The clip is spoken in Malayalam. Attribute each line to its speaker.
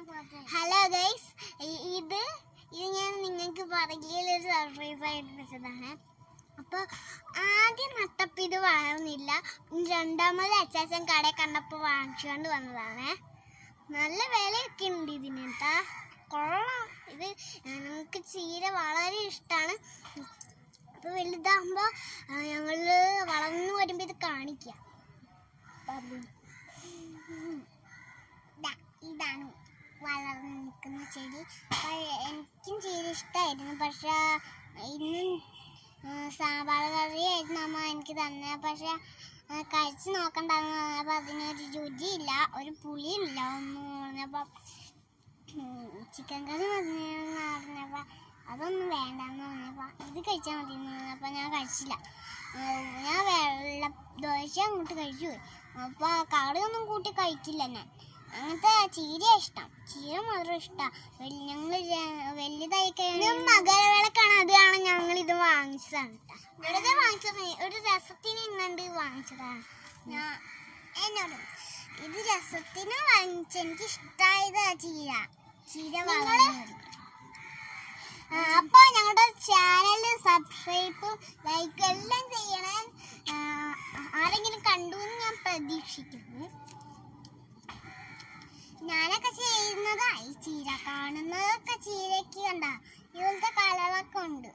Speaker 1: ഹലോ ഗൈസ്, ഇത് ഞാൻ നിങ്ങൾക്ക് പറയുകയൊരു സർപ്രൈസ് ആയിട്ട് വെച്ചതാണ്. അപ്പോൾ ആദ്യം നട്ടപ്പോൾ ഇത് വളർന്നില്ല. രണ്ടാമത് അച്ചാച്ചൻ കടയിൽ കണ്ടപ്പോൾ വാങ്ങിച്ചുകൊണ്ട് വന്നതാണ്. നല്ല വിലയൊക്കെ ഉണ്ട് ഇതിന് കേട്ടാ, കൊള്ളാം. ഇത് നമുക്ക് ചീര വളരെ ഇഷ്ടമാണ്. അപ്പോൾ വലുതാകുമ്പോൾ ഞങ്ങൾ വളർന്നു വരുമ്പോൾ ഇത് കാണിക്കാം. ഇതാണ് വളർന്നു നിൽക്കുന്ന ചെടി. എനിക്കും ചീര ഇഷ്ടമായിരുന്നു, പക്ഷേ ഇന്നും സാമ്പാർ കറിയായിരുന്നു അമ്മ എനിക്ക് തന്നെ. പക്ഷെ കഴിച്ച് നോക്കണ്ടെന്ന് പറഞ്ഞപ്പോൾ അതിനൊരു രുചിയില്ല, ഒരു പുളിയില്ല ഒന്നും പറഞ്ഞപ്പോൾ ചിക്കൻ കറി മതിയെന്ന് പറഞ്ഞപ്പോൾ അതൊന്നും വേണ്ടെന്ന് പറഞ്ഞപ്പോൾ ഇത് കഴിച്ചാൽ മതി എന്ന് പറഞ്ഞപ്പോൾ ഞാൻ കഴിച്ചില്ല. ഞാൻ വെള്ള ദോശ അങ്ങോട്ട് കഴിച്ചു പോയി. അപ്പോൾ കറിയൊന്നും കൂട്ടി കഴിക്കില്ല ഞാൻ. അങ്ങനത്തെ ചീര ഇഷ്ടം, ചീര മാത്രം ഇഷ്ടമാണ്. ഞങ്ങൾ വലുതായി കഴിഞ്ഞാൽ മകരവിളക്കാണ്, അതാണ് ഞങ്ങൾ ഇത് വാങ്ങിച്ചതാണ് കേട്ടോ. വെറുതെ വാങ്ങിച്ചത്, ഒരു രസത്തിന് ഇന്നുണ്ട് വാങ്ങിച്ചതാണ്. എന്നോട് ഇത് രസത്തിന് വാങ്ങിച്ച, എനിക്ക് ഇഷ്ടമായത് ചീര വാങ്ങുന്നത്. അപ്പോൾ ഞങ്ങളുടെ ചാനൽ സബ്സ്ക്രൈബ് ലൈക്ക് എല്ലാം ചെയ്യണേ. ആരെങ്കിലും കണ്ടു എന്ന് ഞാൻ പ്രതീക്ഷിക്കുന്നു. ഞാനൊക്കെ ചെയ്യുന്നതായി ചീര കാണുന്നതൊക്കെ ചീരയ്ക്ക് കണ്ട ഇതുപോലത്തെ കളറൊക്കെ ഉണ്ട്.